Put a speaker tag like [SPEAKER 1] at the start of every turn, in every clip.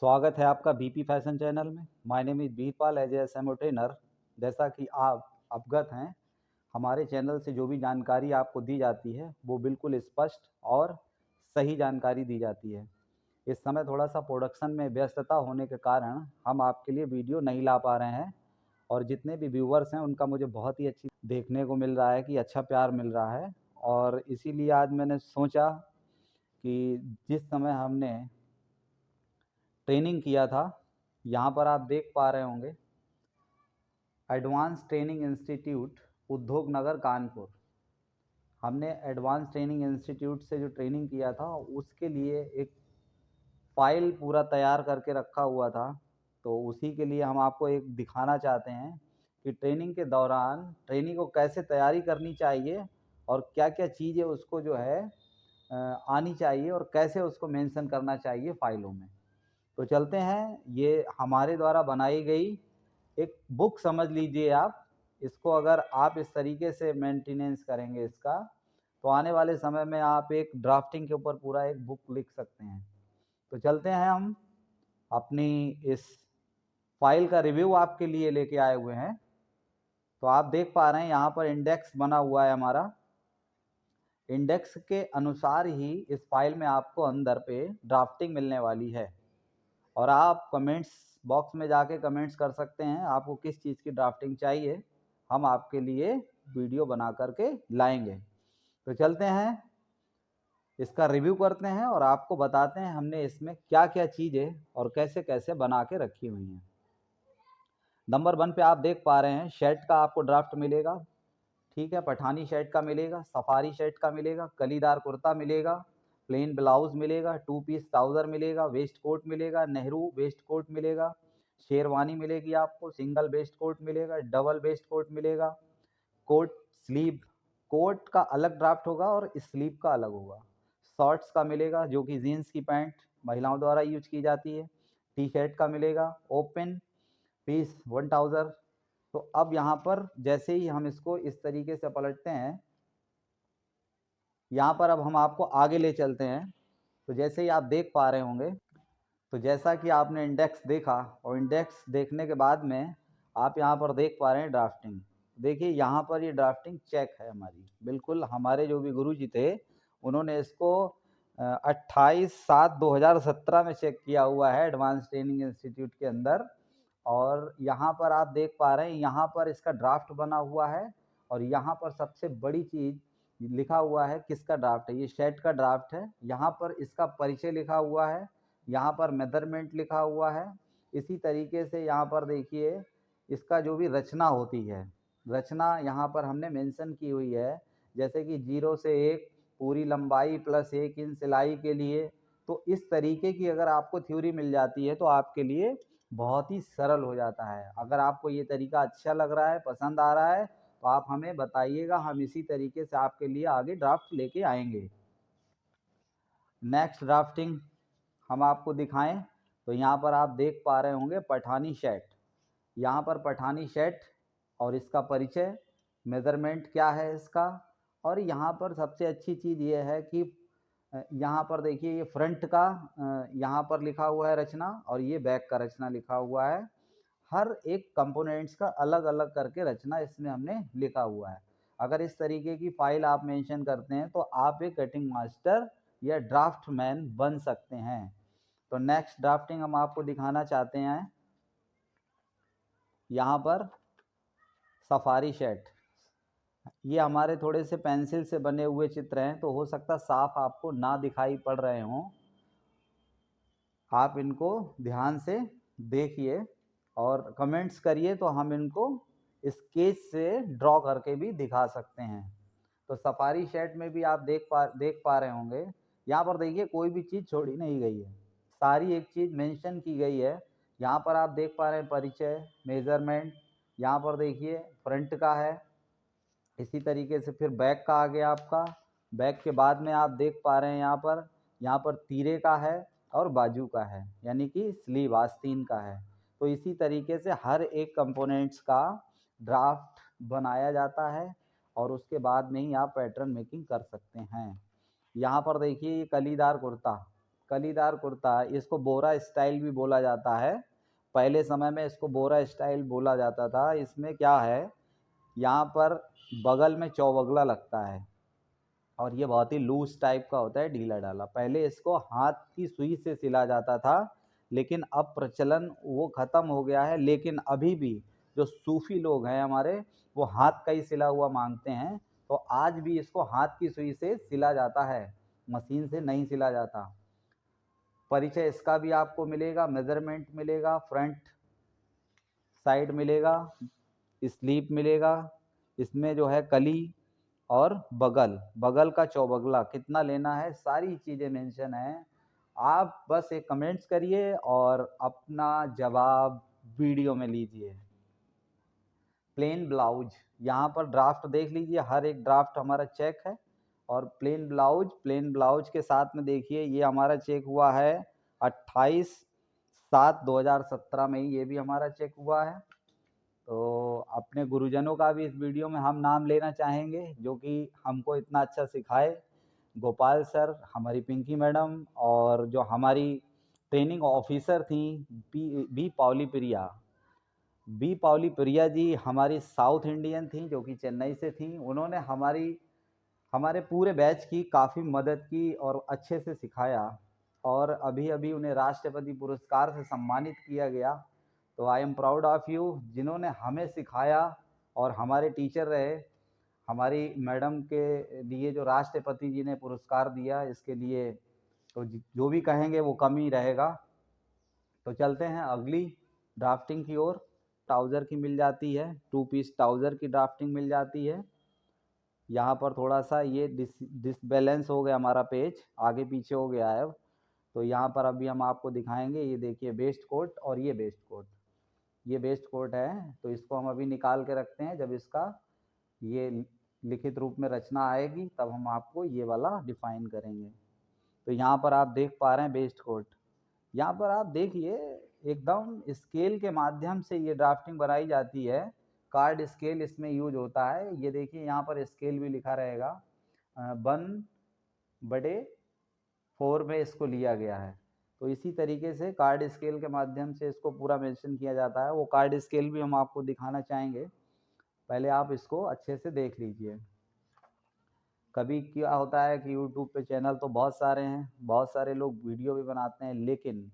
[SPEAKER 1] स्वागत है आपका बीपी फैशन चैनल में। My name is Birpal as a SMO trainer. जैसा कि आप अवगत हैं, हमारे चैनल से जो भी जानकारी आपको दी जाती है वो बिल्कुल स्पष्ट और सही जानकारी दी जाती है। इस समय थोड़ा-सा प्रोडक्शन में व्यस्तता होने के कारण हम आपके लिए वीडियो नहीं ला पा रहे हैं और जितने भी व्यूअर्स हैं उनका मुझे बहुत ही अच्छी देखने को मिल रहा है कि अच्छा प्यार मिल रहा है। और इसीलिए आज मैंने सोचा कि जिस समय हमने ट्रेनिंग किया था, यहाँ पर आप देख पा रहे होंगे एडवांस ट्रेनिंग इंस्टीट्यूट उद्योग नगर कानपुर। हमने एडवांस ट्रेनिंग इंस्टीट्यूट से जो ट्रेनिंग किया था उसके लिए एक फ़ाइल पूरा तैयार करके रखा हुआ था। तो उसी के लिए हम आपको एक दिखाना चाहते हैं कि ट्रेनिंग के दौरान ट्रेनी को कैसे तैयारी करनी चाहिए और क्या-क्या चीज़ें उसको जो है आनी चाहिए और कैसे उसको मेंशन करना चाहिए फ़ाइलों में। तो चलते हैं, ये हमारे द्वारा बनाई गई एक बुक समझ लीजिए आप। इसको अगर आप इस तरीके से मेंटेनेंस करेंगे इसका, तो आने वाले समय में आप एक ड्राफ्टिंग के ऊपर पूरा एक बुक लिख सकते हैं। तो चलते हैं, हम अपनी इस फाइल का रिव्यू आपके लिए लेके आए हुए हैं। तो आप देख पा रहे हैं यहाँ पर इंडेक्स बना हुआ है हमारा। इंडेक्स के अनुसार ही इस फाइल में आपको अंदर पे ड्राफ्टिंग मिलने वाली है और आप कमेंट्स बॉक्स में जाके कमेंट्स कर सकते हैं आपको किस चीज़ की ड्राफ्टिंग चाहिए। हम आपके लिए वीडियो बना करके लाएंगे। तो चलते हैं, इसका रिव्यू करते हैं और आपको बताते हैं हमने इसमें क्या-क्या चीज़ें और कैसे-कैसे बना के रखी हुई हैं। नंबर 1 पे आप देख पा रहे हैं शर्ट का आपको ड्राफ्ट मिलेगा। ठीक है, पठानी शर्ट का मिलेगा, सफारी शर्ट का मिलेगा, कलीदार कुर्ता मिलेगा, प्लेन ब्लाउज मिलेगा, 2 पीस ट्राउज़र मिलेगा, वेस्ट कोट मिलेगा, नेहरू वेस्ट कोट मिलेगा, शेरवानी मिलेगी आपको, सिंगल वेस्ट कोट मिलेगा, डबल वेस्ट कोट मिलेगा, कोट स्लीव, कोट का अलग ड्राफ्ट होगा और स्लीव का अलग होगा। शॉर्ट्स का मिलेगा जो कि जीन्स की पैंट महिलाओं द्वारा यूज की जाती है। टी शर्ट का मिलेगा, ओपन पीस 1000। तो अब यहाँ पर जैसे ही हम इसको इस तरीके से पलटते हैं, यहाँ पर अब हम आपको आगे ले चलते हैं। तो जैसे ही आप देख पा रहे होंगे, तो जैसा कि आपने इंडेक्स देखा और इंडेक्स देखने के बाद में आप यहाँ पर देख पा रहे हैं ड्राफ्टिंग। देखिए यहाँ पर ये ड्राफ्टिंग चेक है हमारी, बिल्कुल हमारे जो भी गुरुजी थे उन्होंने इसको 28/7/2017 में चेक किया हुआ है एडवांस ट्रेनिंग इंस्टीट्यूट के अंदर। और यहाँ पर आप देख पा रहे हैं, यहाँ पर इसका ड्राफ्ट बना हुआ है और यहाँ पर सबसे बड़ी चीज़ लिखा हुआ है किसका ड्राफ्ट है। ये शर्ट का ड्राफ्ट है। यहाँ पर इसका परिचय लिखा हुआ है, यहाँ पर मेजरमेंट लिखा हुआ है। इसी तरीके से यहाँ पर देखिए इसका जो भी रचना होती है, रचना यहाँ पर हमने मेंशन की हुई है। जैसे कि 0 से 1 पूरी लंबाई प्लस 1 इंच सिलाई के लिए। तो इस तरीके की अगर आपको थ्योरी मिल जाती है तो आपके लिए बहुत ही सरल हो जाता है। अगर आपको ये तरीका अच्छा लग रहा है, पसंद आ रहा है, तो आप हमें बताइएगा, हम इसी तरीके से आपके लिए आगे ड्राफ्ट लेके आएंगे। नेक्स्ट ड्राफ्टिंग हम आपको दिखाएं तो यहाँ पर आप देख पा रहे होंगे पठानी शर्ट। यहाँ पर पठानी शर्ट और इसका परिचय, मेज़रमेंट क्या है इसका। और यहाँ पर सबसे अच्छी चीज़ ये है कि यहाँ पर देखिए ये फ्रंट का यहाँ पर लिखा हुआ है रचना और ये बैक का रचना लिखा हुआ है। हर एक कंपोनेंट्स का अलग-अलग करके रचना इसमें हमने लिखा हुआ है। अगर इस तरीके की फाइल आप मेंशन करते हैं तो आप एक कटिंग मास्टर या ड्राफ्टमैन बन सकते हैं। तो नेक्स्ट ड्राफ्टिंग हम आपको दिखाना चाहते हैं, यहाँ पर सफारी शर्ट। ये हमारे थोड़े से पेंसिल से बने हुए चित्र हैं, तो हो सकता साफ आपको ना दिखाई पड़ रहे हों। आप इनको ध्यान से देखिए और कमेंट्स करिए, तो हम इनको स्केच से ड्रॉ करके भी दिखा सकते हैं। तो सफारी शर्ट में भी आप देख पा रहे होंगे, यहाँ पर देखिए कोई भी चीज़ छोड़ी नहीं गई है, सारी एक चीज़ मेंशन की गई है। यहाँ पर आप देख पा रहे हैं परिचय, मेजरमेंट, यहाँ पर देखिए फ्रंट का है। इसी तरीके से फिर बैक का आ गया आपका। बैक के बाद में आप देख पा रहे हैं यहाँ पर तीरे का है और बाजू का है, यानी कि स्लीव आस्तीन का है। तो इसी तरीके से हर एक कंपोनेंट्स का ड्राफ्ट बनाया जाता है और उसके बाद में ही आप पैटर्न मेकिंग कर सकते हैं। यहाँ पर देखिए ये कलीदार कुर्ता। कलीदार कुर्ता, इसको बोरा स्टाइल भी बोला जाता है। पहले समय में इसको बोरा स्टाइल बोला जाता था। इसमें क्या है, यहाँ पर बगल में चौबगला लगता है और ये बहुत ही लूज टाइप का होता है, ढीला ढाला। पहले इसको हाथ की सुई से सिला जाता था, लेकिन अब प्रचलन वो ख़त्म हो गया है। लेकिन अभी भी जो सूफी लोग हैं हमारे, वो हाथ का ही सिला हुआ मांगते हैं, तो आज भी इसको हाथ की सुई से सिला जाता है, मशीन से नहीं सिला जाता। परिचय इसका भी आपको मिलेगा, मेजरमेंट मिलेगा, फ्रंट साइड मिलेगा, स्लीप मिलेगा, इसमें जो है कली और बगल, बगल का चौबगला कितना लेना है, सारी चीज़ें मेंशन हैं। आप बस एक कमेंट्स करिए और अपना जवाब वीडियो में लीजिए। प्लेन ब्लाउज, यहाँ पर ड्राफ्ट देख लीजिए, हर एक ड्राफ्ट हमारा चेक है। और प्लेन ब्लाउज के साथ में देखिए, ये हमारा चेक हुआ है 28/7/2017 में ही, ये भी हमारा चेक हुआ है। तो अपने गुरुजनों का भी इस वीडियो में हम नाम लेना चाहेंगे, जो कि हमको इतना अच्छा सिखाए। गोपाल सर, हमारी पिंकी मैडम, और जो हमारी ट्रेनिंग ऑफिसर थी बी पावली प्रिया जी, हमारी साउथ इंडियन थी, जो कि चेन्नई से थी। उन्होंने हमारे पूरे बैच की काफ़ी मदद की और अच्छे से सिखाया, और अभी अभी उन्हें राष्ट्रपति पुरस्कार से सम्मानित किया गया। तो I am proud of you, जिन्होंने हमें सिखाया और हमारे टीचर रहे। हमारी मैडम के लिए जो राष्ट्रपति जी ने पुरस्कार दिया, इसके लिए तो जो भी कहेंगे वो कम ही रहेगा। तो चलते हैं अगली ड्राफ्टिंग की ओर। ट्राउज़र की मिल जाती है, 2 पीस ट्राउज़र की ड्राफ्टिंग मिल जाती है। यहाँ पर थोड़ा सा ये डिसबैलेंस हो गया, हमारा पेज आगे पीछे हो गया है। तो यहाँ पर अभी हम आपको दिखाएंगे, ये देखिए वेस्ट कोट और ये वेस्ट कोट, ये वेस्ट कोट है। तो इसको हम अभी निकाल के रखते हैं, जब इसका ये लिखित रूप में रचना आएगी तब हम आपको ये वाला डिफाइन करेंगे। तो यहाँ पर आप देख पा रहे हैं वेस्ट कोट। यहाँ पर आप देखिए, एकदम स्केल के माध्यम से ये ड्राफ्टिंग बनाई जाती है। कार्ड स्केल इसमें यूज होता है। ये देखिए, यहाँ पर स्केल भी लिखा रहेगा, 1/4 में इसको लिया गया है। तो इसी तरीके से कार्ड स्केल के माध्यम से इसको पूरा मेंशन किया जाता है। वो कार्ड स्केल भी हम आपको दिखाना चाहेंगे, पहले आप इसको अच्छे से देख लीजिए। कभी क्या होता है कि यूट्यूब पे चैनल तो बहुत सारे हैं, बहुत सारे लोग वीडियो भी बनाते हैं, लेकिन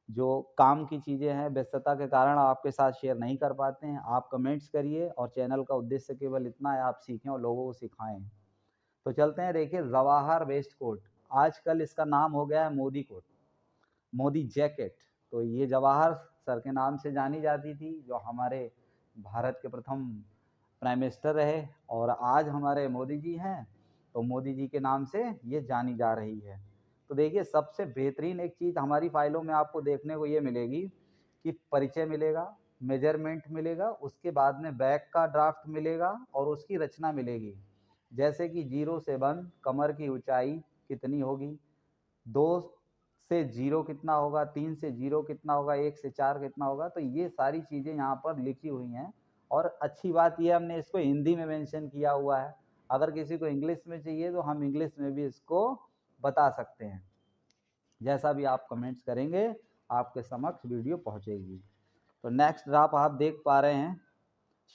[SPEAKER 1] जो काम की चीज़ें हैं व्यस्तता के कारण आपके साथ शेयर नहीं कर पाते हैं। आप कमेंट्स करिए, और चैनल का उद्देश्य केवल इतना है, आप सीखें और लोगों को सिखाएं। तो चलते हैं, देखिए जवाहर वेस्ट कोट, आजकल इसका नाम हो गया है मोदी कोट, मोदी जैकेट। तो ये जवाहर सर के नाम से जानी जाती थी, जो हमारे भारत के प्रथम प्राइम मिनिस्टर रहे, और आज हमारे मोदी जी हैं, तो मोदी जी के नाम से ये जानी जा रही है। तो देखिए, सबसे बेहतरीन एक चीज़ हमारी फाइलों में आपको देखने को ये मिलेगी कि परिचय मिलेगा, मेजरमेंट मिलेगा, उसके बाद में बैक का ड्राफ्ट मिलेगा और उसकी रचना मिलेगी। जैसे कि 0 से 1 कमर की ऊंचाई कितनी होगी, 2 से 0 कितना होगा, 3 से 0 कितना होगा, 1 से 4 कितना होगा। तो ये सारी चीज़ें यहाँ पर लिखी हुई हैं। और अच्छी बात ये, हमने इसको हिंदी में मेंशन किया हुआ है। अगर किसी को इंग्लिश में चाहिए तो हम इंग्लिश में भी इसको बता सकते हैं। जैसा भी आप कमेंट्स करेंगे, आपके समक्ष वीडियो पहुँचेगी। तो नेक्स्ट ड्राफ्ट आप देख पा रहे हैं,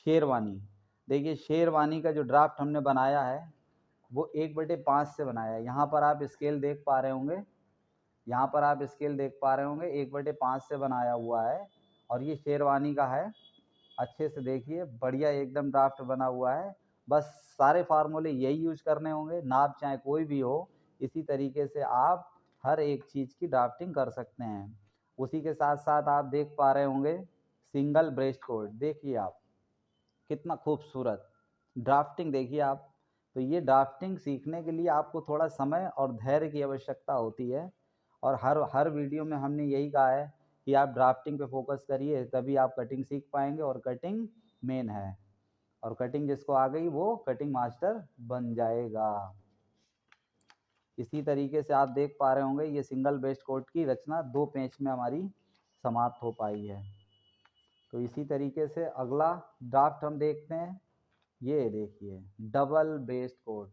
[SPEAKER 1] शेरवानी। देखिए, शेरवानी का जो ड्राफ्ट हमने बनाया है वो 1/5 से बनाया है। यहाँ पर आप स्केल देख पा रहे होंगे, यहाँ पर आप स्केल देख पा रहे होंगे, 1/5 से बनाया हुआ है, और ये शेरवानी का है। अच्छे से देखिए, बढ़िया एकदम ड्राफ्ट बना हुआ है। बस सारे फार्मूले यही यूज करने होंगे, नाप चाहे कोई भी हो, इसी तरीके से आप हर एक चीज़ की ड्राफ्टिंग कर सकते हैं। उसी के साथ साथ आप देख पा रहे होंगे सिंगल ब्रेस्ट कोट, देखिए आप कितना खूबसूरत ड्राफ्टिंग, देखिए आप। तो ये ड्राफ्टिंग सीखने के लिए आपको थोड़ा समय और धैर्य की आवश्यकता होती है, और हर वीडियो में हमने यही कहा है कि आप ड्राफ्टिंग पे फोकस करिए, तभी आप कटिंग सीख पाएंगे। और कटिंग मेन है, और कटिंग जिसको आ गई वो कटिंग मास्टर बन जाएगा। इसी तरीके से आप देख पा रहे होंगे, ये सिंगल बेस्ट कोट की रचना 2 पेज में हमारी समाप्त हो पाई है। तो इसी तरीके से अगला ड्राफ्ट हम देखते हैं। ये देखिए, डबल बेस्ट कोट,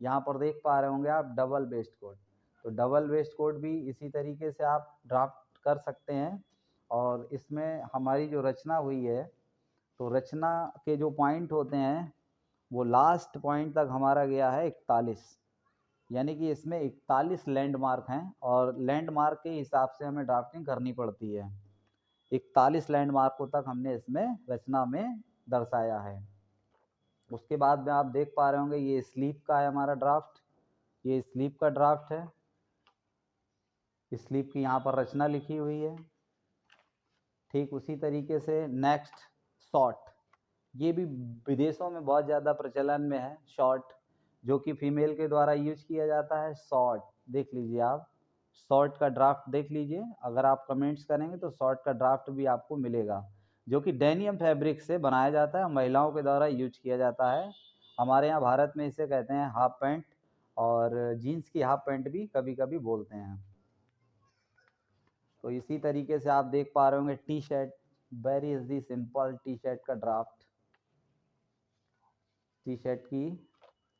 [SPEAKER 1] यहाँ पर देख पा रहे होंगे आप, डबल बेस्ट कोट। तो डबल वेस्ट कोड भी इसी तरीके से आप ड्राफ्ट कर सकते हैं। और इसमें हमारी जो रचना हुई है, तो रचना के जो पॉइंट होते हैं वो लास्ट पॉइंट तक हमारा गया है 41, यानी कि इसमें 41 लैंडमार्क हैं और लैंडमार्क के हिसाब से हमें ड्राफ्टिंग करनी पड़ती है। 41 लैंडमार्कों तक हमने इसमें रचना में दर्शाया है। उसके बाद में आप देख पा रहे होंगे ये स्लीप का है हमारा ड्राफ्ट, ये स्लीप का ड्राफ्ट है। स्लीप की यहाँ पर रचना लिखी हुई है। ठीक उसी तरीके से नेक्स्ट शॉर्ट, ये भी विदेशों में बहुत ज़्यादा प्रचलन में है। शॉर्ट जो कि फीमेल के द्वारा यूज किया जाता है। शॉर्ट देख लीजिए आप, शॉर्ट का ड्राफ्ट देख लीजिए, अगर आप कमेंट्स करेंगे तो शॉर्ट का ड्राफ्ट भी आपको मिलेगा, जो कि डेनियम फैब्रिक से बनाया जाता है, महिलाओं के द्वारा यूज किया जाता है। हमारे यहाँ भारत में इसे कहते हैं हाफ पैंट, और जीन्स की हाफ पैंट भी कभी कभी बोलते हैं। तो इसी तरीके से आप देख पा रहे होंगे T shirt, very easy simple T shirt का ड्राफ्ट। टी शर्ट की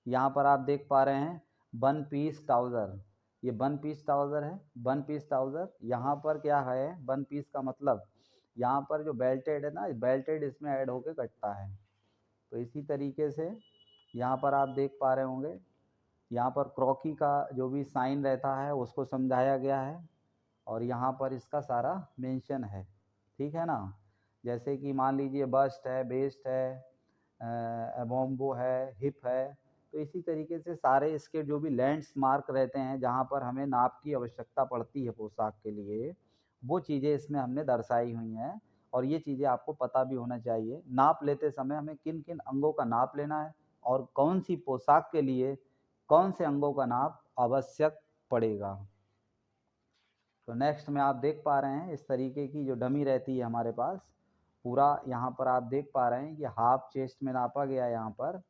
[SPEAKER 1] यहाँ पर आप देख पा रहे हैं वन पीस ट्राउज़र, ये वन पीस ट्राउज़र है। वन पीस ट्राउज़र यहाँ पर क्या है, वन पीस का मतलब यहाँ पर जो बेल्टेड है ना, बेल्टेड इसमें ऐड होके कटता है। तो इसी तरीके से यहाँ पर आप देख पा रहे होंगे, यहाँ पर क्रॉकी का जो भी साइन रहता है उसको समझाया गया है, और यहाँ पर इसका सारा मेंशन है। ठीक है ना, जैसे कि मान लीजिए बस्ट है, बेस्ट है, एबोम्बो है, हिप है। तो इसी तरीके से सारे इसके जो भी लैंड्स मार्क रहते हैं जहाँ पर हमें नाप की आवश्यकता पड़ती है पोशाक के लिए, वो चीज़ें इसमें हमने दर्शाई हुई हैं। और ये चीज़ें आपको पता भी होना चाहिए, नाप लेते समय हमें किन किन अंगों का नाप लेना है और कौन सी पोशाक के लिए कौन से अंगों का नाप आवश्यक पड़ेगा। तो नेक्स्ट में आप देख पा रहे हैं इस तरीके की जो डमी रहती है हमारे पास, पूरा यहाँ पर आप देख पा रहे हैं कि हाफ चेस्ट में नापा गया है यहाँ पर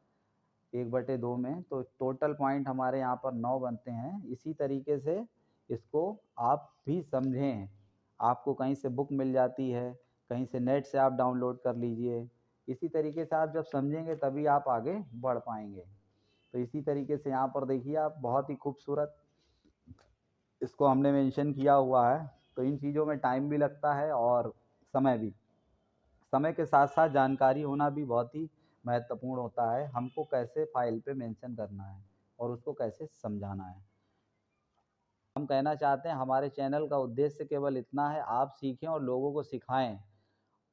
[SPEAKER 1] 1/2 में, तो टोटल पॉइंट हमारे यहाँ पर 9 बनते हैं। इसी तरीके से इसको आप भी समझें, आपको कहीं से बुक मिल जाती है, कहीं से नेट से आप डाउनलोड कर लीजिए। इसी तरीके से आप जब समझेंगे तभी आप आगे बढ़ पाएंगे। तो इसी तरीके से यहाँ पर देखिए आप, बहुत ही खूबसूरत इसको हमने मेंशन किया हुआ है। तो इन चीज़ों में टाइम भी लगता है और समय भी, समय के साथ साथ जानकारी होना भी बहुत ही महत्वपूर्ण होता है, हमको कैसे फाइल पे मेंशन करना है और उसको कैसे समझाना है। हम कहना चाहते हैं हमारे चैनल का उद्देश्य केवल इतना है, आप सीखें और लोगों को सिखाएं,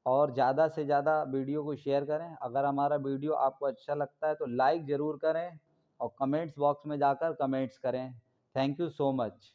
[SPEAKER 1] और ज़्यादा से ज़्यादा वीडियो को शेयर करें। अगर हमारा वीडियो आपको अच्छा लगता है तो लाइक ज़रूर करें और कमेंट्स बॉक्स में जाकर कमेंट्स करें। Thank you so much.